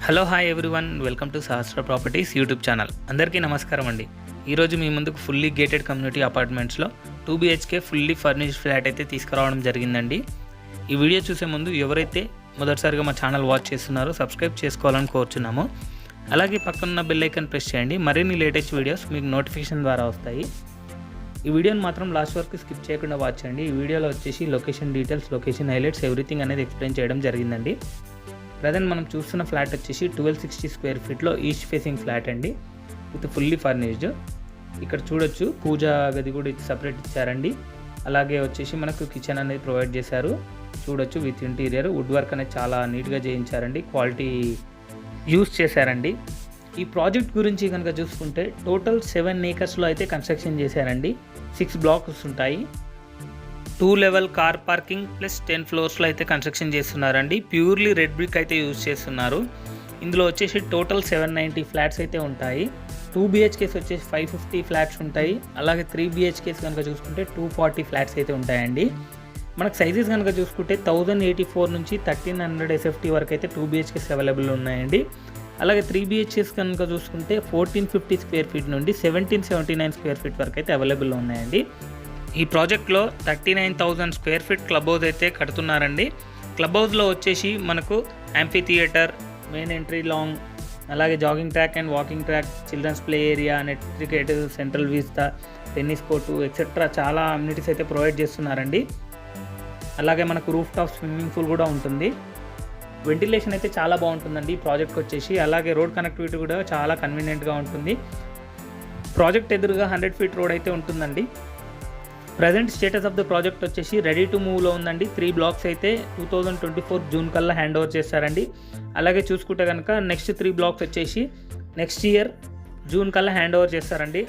Hello hi everyone, welcome to Sahasra properties YouTube channel. అందరికీ నమస్కారం అండి. ఈరోజు మీ ముందుకు ఫుల్లీ గేటెడ్ కమ్యూనిటీ అపార్ట్మెంట్స్లో 2 BHK ఫుల్లీ ఫర్నిష్డ్ ఫ్లాట్ అయితే తీసుకురావడం జరిగిందండి. ఈ వీడియో చూసే ముందు ఎవరైతే మొదటిసారిగా మా ఛానల్ వాచ్ చేస్తున్నారో సబ్స్క్రైబ్ చేసుకోవాలని కోరుచున్నాము. అలాగే పక్కన బెల్ ఐకాన్ ప్రెస్ చేయండి. మరిన్ని లేటెస్ట్ వీడియోస్ మీకు నోటిఫికేషన్ ద్వారా వస్తాయి. ఈ వీడియోని మాత్రం లాస్ట్ వరకు స్కిప్ చేయకుండా వాచ్ చేయండి. ఈ వీడియోలో వచ్చేసి location details, location highlights, everything అనేది ఎక్స్ప్లెయిన్ చేయడం జరిగిందండి. ప్రజెంట్ మనం చూస్తున్న ఫ్లాట్ వచ్చేసి 1260 స్క్వేర్ ఫీట్లో ఈస్ట్ ఫేసింగ్ ఫ్లాట్ అండి, విత్ ఫుల్లీ ఫర్నిష్డ్. ఇక్కడ చూడొచ్చు పూజా గది కూడా సపరేట్ ఇచ్చారండి. అలాగే వచ్చేసి మనకు కిచెన్ అనేది ప్రొవైడ్ చేశారు. చూడొచ్చు విత్ ఇంటీరియర్ వుడ్ వర్క్ అనేది చాలా నీట్గా చేయించారండి, క్వాలిటీ యూస్ చేశారండి. ఈ ప్రాజెక్ట్ గురించి కనుక చూసుకుంటే టోటల్ 7 acresలో అయితే కన్స్ట్రక్షన్ చేశారండి. 6 blocks ఉంటాయి. 2 level car parking plus 10 floors అయితే కన్స్ట్రక్షన్ చేస్తున్నారండి. ప్యూర్లీ రెడ్ బ్రిక్ అయితే యూజ్ చేస్తున్నారు. ఇందులో వచ్చేసి టోటల్ 790 ఫ్లాట్స్ అయితే ఉంటాయి. 2 BHKs వచ్చేసి 550 ఫ్లాట్స్ ఉంటాయి. అలాగే 3 BHKs కనుక చూసుకుంటే 240 ఫ్లాట్స్ అయితే ఉంటాయండి. మనకు సైజెస్ కనుక చూసుకుంటే 1084 నుంచి 1300 SFT వరకు అయితే 2 BHKs అవైలబుల్ ఉన్నాయండి. అలాగే 3 BHKs కనుక చూసుకుంటే 1450 స్క్వేర్ ఫీట్ నుండి 1779 స్క్వేర్ ఫీట్ వరకు అయితే అవైలబుల్ ఉన్నాయండి. ఈ ప్రాజెక్ట్లో 39,000 స్క్వేర్ ఫీట్ క్లబ్ హౌస్ అయితే కడుతున్నారండి. క్లబ్ హౌస్లో వచ్చేసి మనకు amphitheatre, main entry lounge, అలాగే jogging track and walking track, children's play area, net cricket, central vista, tennis court etcetera చాలా అమ్యూనిటీస్ అయితే ప్రొవైడ్ చేస్తున్నారండి. అలాగే మనకు రూఫ్ టాప్ స్విమ్మింగ్ పూల్ కూడా ఉంటుంది. వెంటిలేషన్ అయితే చాలా బాగుంటుందండి ఈ ప్రాజెక్ట్కి వచ్చేసి. అలాగే రోడ్ కనెక్టివిటీ కూడా చాలా కన్వీనియంట్గా ఉంటుంది. ప్రాజెక్ట్ ఎదురుగా 100 feet రోడ్ అయితే ఉంటుందండి. Present status of the project వచ్చేసి రెడీ టు మూవ్లో ఉందండి. 3 blocks అయితే 2024 జూన్ కల్లా హ్యాండ్ ఓవర్ చేస్తారండి. అలాగే చూసుకుంటే కనుక నెక్స్ట్ 3 blocks వచ్చేసి నెక్స్ట్ ఇయర్ జూన్ కల్లా హ్యాండ్ ఓవర్ చేస్తారండి.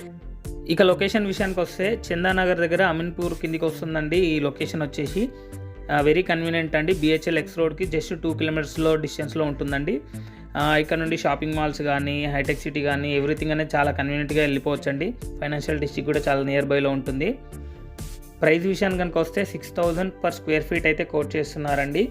ఇక లొకేషన్ విషయానికి వస్తే చందానగర్ దగ్గర అమీన్పూర్ కిందికి వస్తుందండి. ఈ లొకేషన్ వచ్చేసి వెరీ కన్వీనియంట్ అండి. BHL X రోడ్కి జస్ట్ 2 kilometers డిస్టెన్స్లో ఉంటుందండి. ఇక్కడ నుండి షాపింగ్ మాల్స్ కానీ, హైటెక్ సిటీ కానీ ఎవ్రీథింగ్ అనేది చాలా కన్వీనియంట్గా వెళ్ళిపోవచ్చు అండి. ఫైనాన్షియల్ డిస్ట్రిక్ట్ కూడా చాలా నియర్ బైలో ఉంటుంది. ప్రైస్ విషయానికి కనుక వస్తే 6,000 per square feet అయితే కోట్ చేస్తున్నారండి.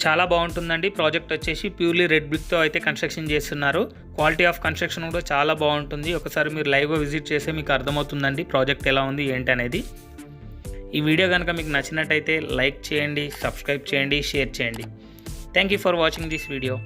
చాలా బాగుంటుందండి. ప్రాజెక్ట్ వచ్చేసి ప్యూర్లీ రెడ్ బ్రిక్తో అయితే కన్స్ట్రక్షన్ చేస్తున్నారు. క్వాలిటీ ఆఫ్ కన్స్ట్రక్షన్ కూడా చాలా బాగుంటుంది. ఒకసారి మీరు లైవ్గా విజిట్ చేస్తే మీకు అర్థమవుతుందండి ప్రాజెక్ట్ ఎలా ఉంది ఏంటి అనేది. ఈ వీడియో కనుక మీకు నచ్చినట్టయితే లైక్ చేయండి, సబ్స్క్రైబ్ చేయండి, షేర్ చేయండి. Thank you for watching this video.